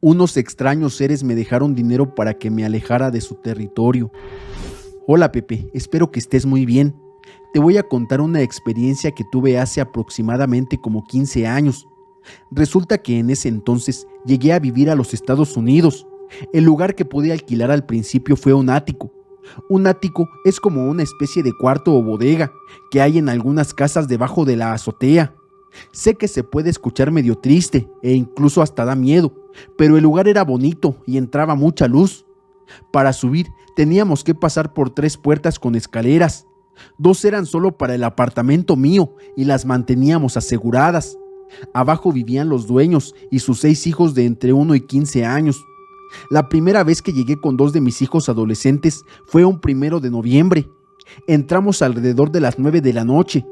Unos extraños seres me dejaron dinero para que me alejara de su territorio. Hola Pepe, espero que estés muy bien. Te voy a contar una experiencia que tuve hace aproximadamente como 15 años. Resulta que en ese entonces llegué a vivir a los Estados Unidos. El lugar que pude alquilar al principio fue un ático. Un ático es como una especie de cuarto o bodega que hay en algunas casas debajo de la azotea. Sé que se puede escuchar medio triste e incluso hasta da miedo, pero el lugar era bonito y entraba mucha luz. Para subir teníamos que pasar por 3 puertas con escaleras. 2 eran solo para el apartamento mío y las manteníamos aseguradas. Abajo vivían los dueños y sus 6 hijos de entre 1 y 15 años. La primera vez que llegué con 2 de mis hijos adolescentes fue un 1 de noviembre. Entramos alrededor de las 9 de la noche.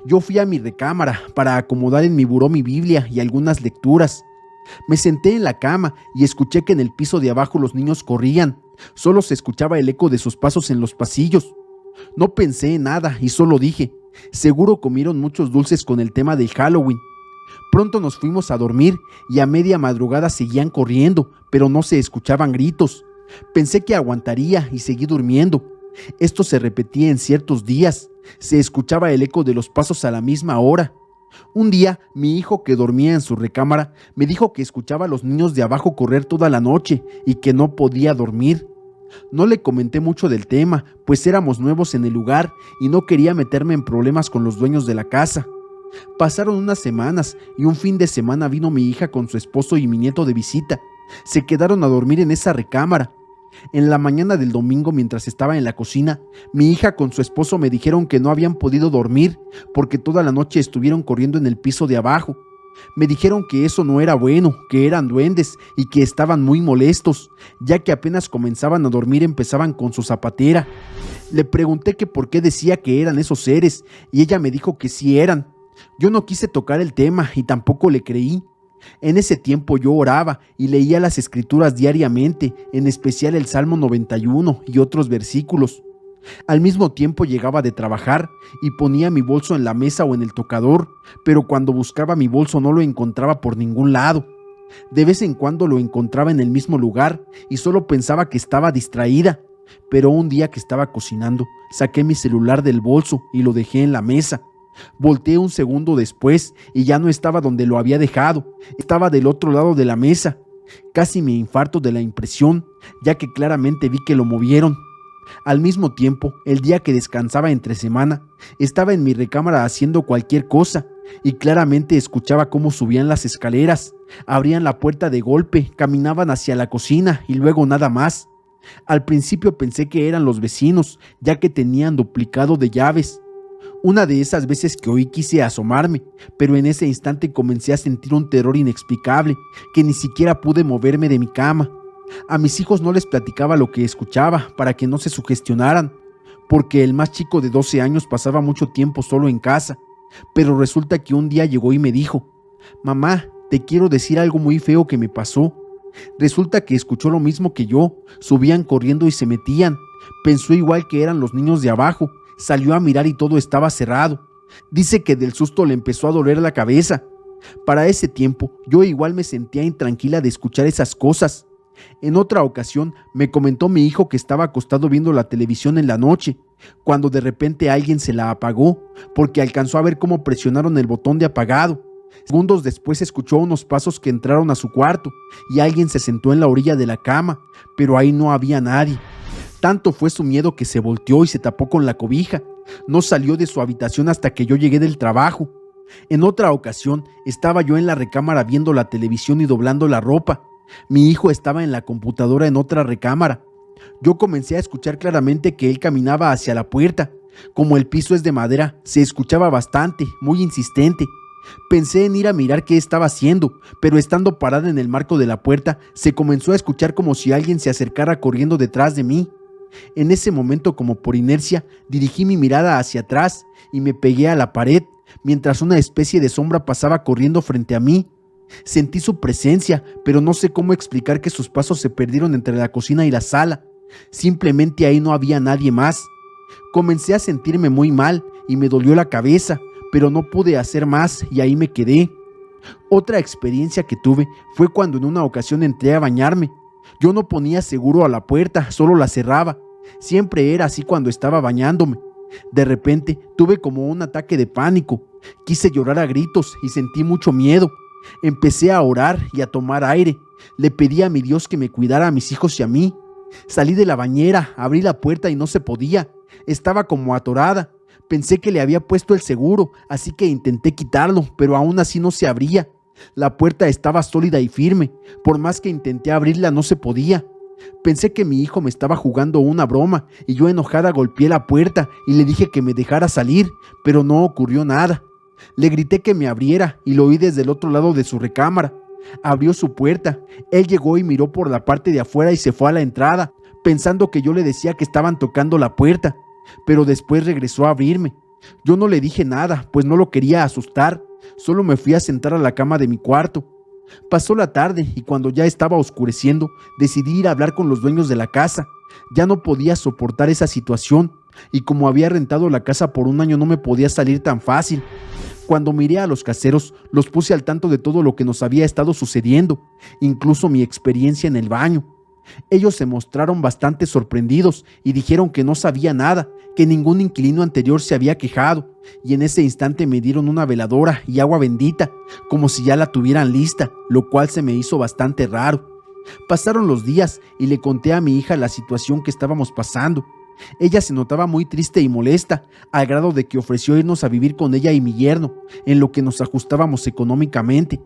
Yo fui a mi recámara para acomodar en mi buró mi Biblia y algunas lecturas. Me senté en la cama y escuché que en el piso de abajo los niños corrían. Solo se escuchaba el eco de sus pasos en los pasillos. No pensé en nada y solo dije, seguro comieron muchos dulces con el tema del Halloween. Pronto nos fuimos a dormir y a media madrugada seguían corriendo, pero no se escuchaban gritos. Pensé que aguantaría y seguí durmiendo. Esto se repetía en ciertos días. Se escuchaba el eco de los pasos a la misma hora. Un día, mi hijo, que dormía en su recámara, me dijo que escuchaba a los niños de abajo correr toda la noche y que no podía dormir. No le comenté mucho del tema, pues éramos nuevos en el lugar y no quería meterme en problemas con los dueños de la casa. Pasaron unas semanas y un fin de semana vino mi hija con su esposo y mi nieto de visita. Se quedaron a dormir en esa recámara. En la mañana del domingo, mientras estaba en la cocina, mi hija con su esposo me dijeron que no habían podido dormir porque toda la noche estuvieron corriendo en el piso de abajo. Me dijeron que eso no era bueno, que eran duendes y que estaban muy molestos, ya que apenas comenzaban a dormir empezaban con su zapatera. Le pregunté que por qué decía que eran esos seres y ella me dijo que sí eran. Yo no quise tocar el tema y tampoco le creí. En ese tiempo yo oraba y leía las escrituras diariamente, en especial el Salmo 91 y otros versículos. Al mismo tiempo llegaba de trabajar y ponía mi bolso en la mesa o en el tocador, pero cuando buscaba mi bolso no lo encontraba por ningún lado. De vez en cuando lo encontraba en el mismo lugar y solo pensaba que estaba distraída. Pero un día que estaba cocinando, saqué mi celular del bolso y lo dejé en la mesa. Volteé un segundo después y ya no estaba donde lo había dejado, estaba del otro lado de la mesa. Casi me infarto de la impresión, ya que claramente vi que lo movieron. Al mismo tiempo, el día que descansaba entre semana, estaba en mi recámara haciendo cualquier cosa y claramente escuchaba cómo subían las escaleras, abrían la puerta de golpe, caminaban hacia la cocina y luego nada más. Al principio pensé que eran los vecinos, ya que tenían duplicado de llaves. Una de esas veces que oí quise asomarme, pero en ese instante comencé a sentir un terror inexplicable, que ni siquiera pude moverme de mi cama. A mis hijos no les platicaba lo que escuchaba para que no se sugestionaran, porque el más chico de 12 años pasaba mucho tiempo solo en casa. Pero resulta que un día llegó y me dijo, «Mamá, te quiero decir algo muy feo que me pasó». Resulta que escuchó lo mismo que yo, subían corriendo y se metían. Pensó igual que eran los niños de abajo. Salió a mirar y todo estaba cerrado. Dice que del susto le empezó a doler la cabeza. Para ese tiempo, yo igual me sentía intranquila de escuchar esas cosas. En otra ocasión, me comentó mi hijo que estaba acostado viendo la televisión en la noche, cuando de repente alguien se la apagó, porque alcanzó a ver cómo presionaron el botón de apagado. Segundos después escuchó unos pasos que entraron a su cuarto, y alguien se sentó en la orilla de la cama, pero ahí no había nadie. Tanto fue su miedo que se volteó y se tapó con la cobija. No salió de su habitación hasta que yo llegué del trabajo. En otra ocasión, estaba yo en la recámara viendo la televisión y doblando la ropa. Mi hijo estaba en la computadora en otra recámara. Yo comencé a escuchar claramente que él caminaba hacia la puerta. Como el piso es de madera, se escuchaba bastante, muy insistente. Pensé en ir a mirar qué estaba haciendo, pero estando parada en el marco de la puerta, se comenzó a escuchar como si alguien se acercara corriendo detrás de mí. En ese momento, como por inercia, dirigí mi mirada hacia atrás y me pegué a la pared, mientras una especie de sombra pasaba corriendo frente a mí. Sentí su presencia, pero no sé cómo explicar que sus pasos se perdieron entre la cocina y la sala. Simplemente ahí no había nadie más. Comencé a sentirme muy mal y me dolió la cabeza, pero no pude hacer más y ahí me quedé. Otra experiencia que tuve fue cuando en una ocasión entré a bañarme. Yo no ponía seguro a la puerta, solo la cerraba. Siempre era así cuando estaba bañándome. De repente tuve como un ataque de pánico. Quise llorar a gritos y sentí mucho miedo. Empecé a orar y a tomar aire. Le pedí a mi Dios que me cuidara a mis hijos y a mí. Salí de la bañera, abrí la puerta y no se podía. Estaba como atorada. Pensé que le había puesto el seguro, así que intenté quitarlo, pero aún así no se abría. La puerta estaba sólida y firme. Por más que intenté abrirla, no se podía. Pensé que mi hijo me estaba jugando una broma y yo enojada golpeé la puerta y le dije que me dejara salir, pero no ocurrió nada. Le grité que me abriera y lo oí desde el otro lado de su recámara. Abrió su puerta. Él llegó y miró por la parte de afuera y se fue a la entrada, pensando que yo le decía que estaban tocando la puerta, pero después regresó a abrirme. Yo no le dije nada, pues no lo quería asustar. Solo me fui a sentar a la cama de mi cuarto. Pasó la tarde y cuando ya estaba oscureciendo, decidí ir a hablar con los dueños de la casa. Ya no podía soportar esa situación y como había rentado la casa por un año no me podía salir tan fácil. Cuando miré a los caseros, los puse al tanto de todo lo que nos había estado sucediendo, incluso mi experiencia en el baño. Ellos se mostraron bastante sorprendidos y dijeron que no sabía nada, que ningún inquilino anterior se había quejado, y en ese instante me dieron una veladora y agua bendita, como si ya la tuvieran lista, lo cual se me hizo bastante raro. Pasaron los días y le conté a mi hija la situación que estábamos pasando. Ella se notaba muy triste y molesta, al grado de que ofreció irnos a vivir con ella y mi yerno, en lo que nos ajustábamos económicamente.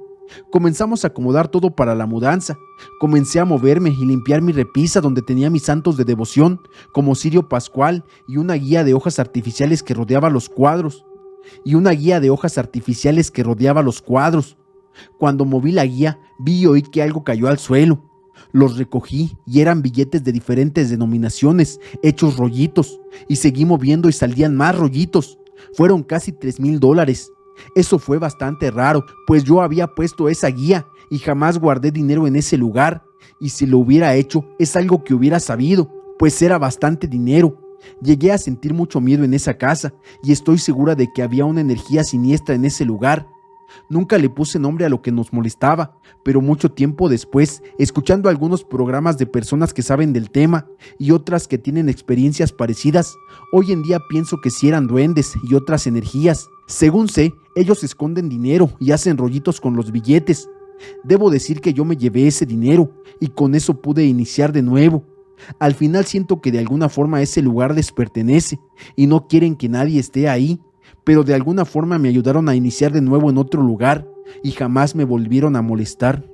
Comenzamos a acomodar todo para la mudanza. Comencé a moverme y limpiar mi repisa donde tenía mis santos de devoción, como cirio pascual y una guía de hojas artificiales que rodeaba los cuadros. Cuando moví la guía, vi y oí que algo cayó al suelo. Los recogí y eran billetes de diferentes denominaciones, hechos rollitos, y seguí moviendo y salían más rollitos. Fueron casi $3,000. Eso fue bastante raro, pues yo había puesto esa guía y jamás guardé dinero en ese lugar, y si lo hubiera hecho es algo que hubiera sabido, pues era bastante dinero. Llegué a sentir mucho miedo en esa casa y estoy segura de que había una energía siniestra en ese lugar. Nunca le puse nombre a lo que nos molestaba, pero mucho tiempo después, escuchando algunos programas de personas que saben del tema y otras que tienen experiencias parecidas, hoy en día pienso que sí eran duendes y otras energías. Según sé, ellos esconden dinero y hacen rollitos con los billetes. Debo decir que yo me llevé ese dinero y con eso pude iniciar de nuevo. Al final siento que de alguna forma ese lugar les pertenece y no quieren que nadie esté ahí, pero de alguna forma me ayudaron a iniciar de nuevo en otro lugar y jamás me volvieron a molestar.